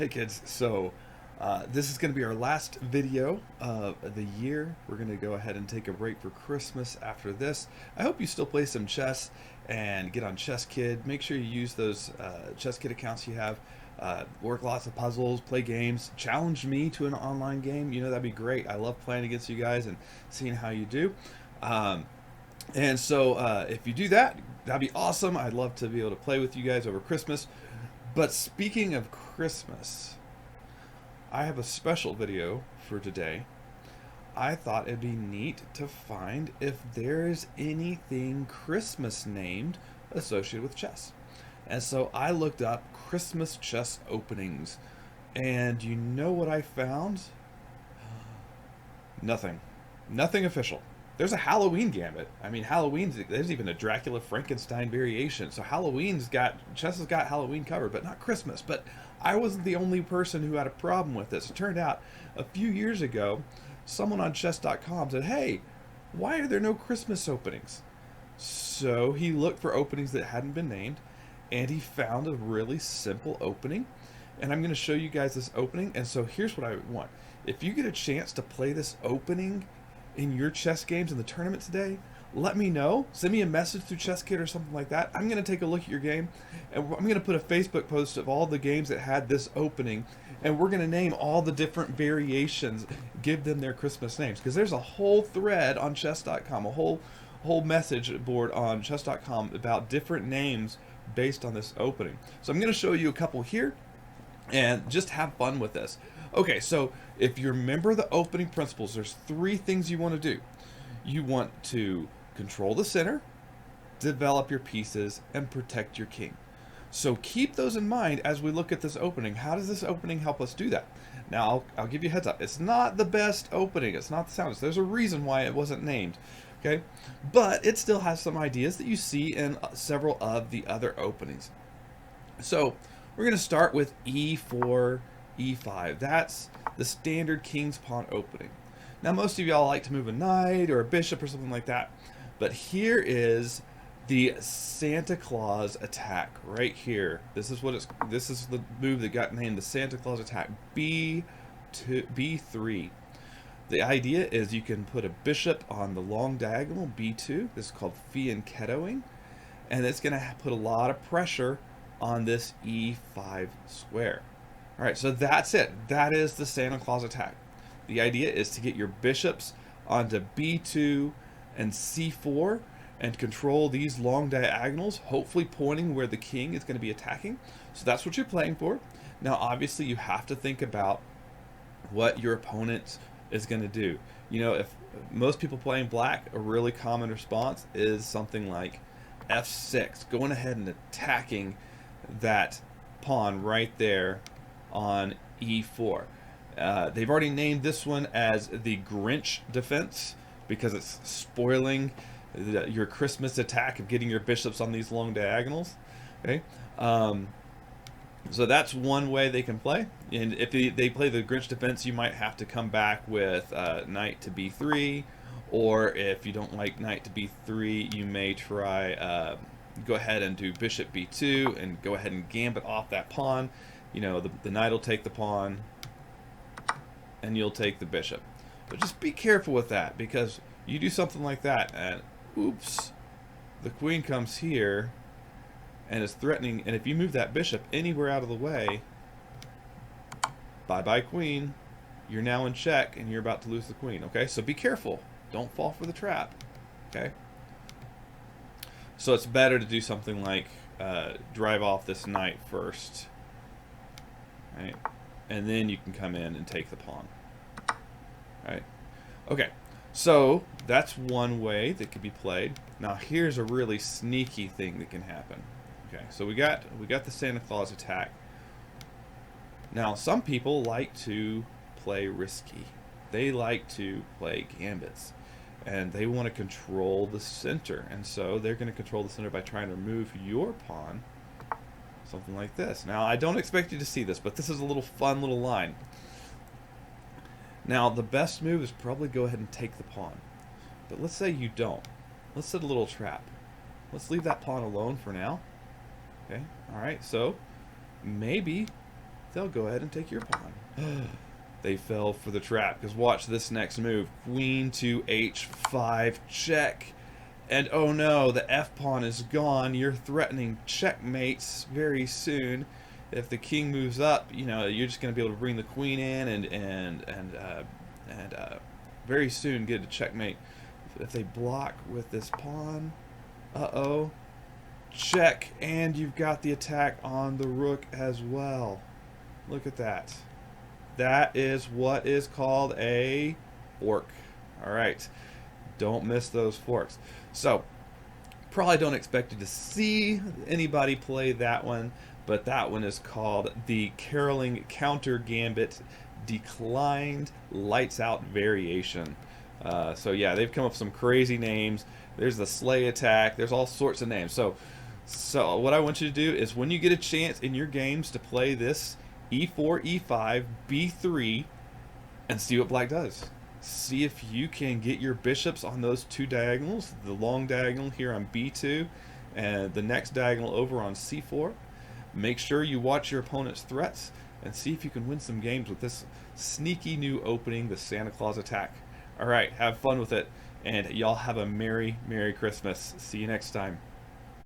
Hey kids, so this is going to be our last video of the year. We're going to go ahead and take a break for Christmas after this. I hope you still play some chess and get on Chess Kid. Make sure you use those Chess Kid accounts you have. Work lots of puzzles, play games, challenge me to an online game. You know, that'd be great. I love playing against you guys and seeing how you do. Um, and so if you do that, that'd be awesome. I'd love to be able to play with you guys over Christmas. But speaking of Christmas, I have a special video for today. I thought it'd be neat to find if there's anything Christmas named associated with chess. And so I looked up Christmas chess openings. And you know what I found? Nothing. Nothing official. There's a Halloween gambit. I mean, there's even a Dracula Frankenstein variation. So chess has got Halloween covered, but not Christmas. But I wasn't the only person who had a problem with this. It turned out a few years ago, someone on chess.com said, hey, why are there no Christmas openings? So he looked for openings that hadn't been named, and he found a really simple opening. And I'm going to show you guys this opening. And so here's what I want. If you get a chance to play this opening in your chess games in the tournament today, let me know. Send me a message through ChessKit or something like that. I'm going to take a look at your game, and I'm going to put a Facebook post of all the games that had this opening, and we're going to name all the different variations, give them their Christmas names, because there's a whole thread on chess.com, a whole message board on chess.com about different names based on this opening. So I'm going to show you a couple here and just have fun with this. Okay, so if you remember the opening principles, there's three things you want to do. You want to control the center, develop your pieces, and protect your king. So keep those in mind as we look at this opening. How does this opening help us do that? Now, I'll give you a heads up. It's not the best opening. It's not the soundest. There's a reason why it wasn't named. Okay, but it still has some ideas that you see in several of the other openings. So we're going to start with E4, E5. That's the standard king's pawn opening. Now most of y'all like to move a knight or a bishop or something like that, but here is the Santa Claus attack right here. This is the move that got named the Santa Claus attack, B2, B3. The idea is you can put a bishop on the long diagonal, B2. This is called fianchettoing, and it's going to put a lot of pressure on this E5 square. All right, so that's it. That is the Santa Claus attack. The idea is to get your bishops onto B2 and C4 and control these long diagonals, hopefully pointing where the king is going to be attacking. So that's what you're playing for. Now, obviously, you have to think about what your opponent is going to do. You know, if most people playing black, a really common response is something like F6, going ahead and attacking that pawn right there on E4. They've already named this one as the Grinch defense because it's spoiling your Christmas attack of getting your bishops on these long diagonals. Okay, so that's one way they can play. And if they play the Grinch defense, you might have to come back with knight to B3, or if you don't like knight to B3, you may try go ahead and do bishop B2 and go ahead and gambit off that pawn. You know, the knight will take the pawn and you'll take the bishop. But just be careful with that, because you do something like that and oops, the queen comes here and is threatening, and if you move that bishop anywhere out of the way, bye-bye queen, you're now in check and you're about to lose the queen. Okay, so be careful. Don't fall for the trap. Okay, so it's better to do something like drive off this knight first, right? And then you can come in and take the pawn. Right? Okay, so that's one way that could be played. Now here's a really sneaky thing that can happen. Okay, so we got the Santa Claus attack. Now some people like to play risky. They like to play gambits, and they want to control the center, and so they're going to control the center by trying to remove your pawn. Something like this. Now, I don't expect you to see this, but this is a little fun little line. Now, the best move is probably go ahead and take the pawn. But let's say you don't. Let's set a little trap. Let's leave that pawn alone for now. Okay, alright, so maybe they'll go ahead and take your pawn. They fell for the trap, because watch this next move. Queen to h5, check. And oh no, the f-pawn is gone. You're threatening checkmates very soon. If the king moves up, you know, you're just going to be able to bring the queen in and very soon get a checkmate. If they block with this pawn, uh-oh. Check, and you've got the attack on the rook as well. Look at that. That is what is called a fork. All right, don't miss those forks. So, probably don't expect you to see anybody play that one, but that one is called the caroling counter gambit declined lights out variation. So yeah, they've come up with some crazy names. There's the sleigh attack. There's all sorts of names. So what I want you to do is when you get a chance in your games to play this e4, e5, b3, and see what black does. See if you can get your bishops on those two diagonals, the long diagonal here on b2 and the next diagonal over on c4. Make sure you watch your opponent's threats and see if you can win some games with this sneaky new opening, the Santa Claus attack. Alright, have fun with it, and y'all have a Merry Christmas. See you next time.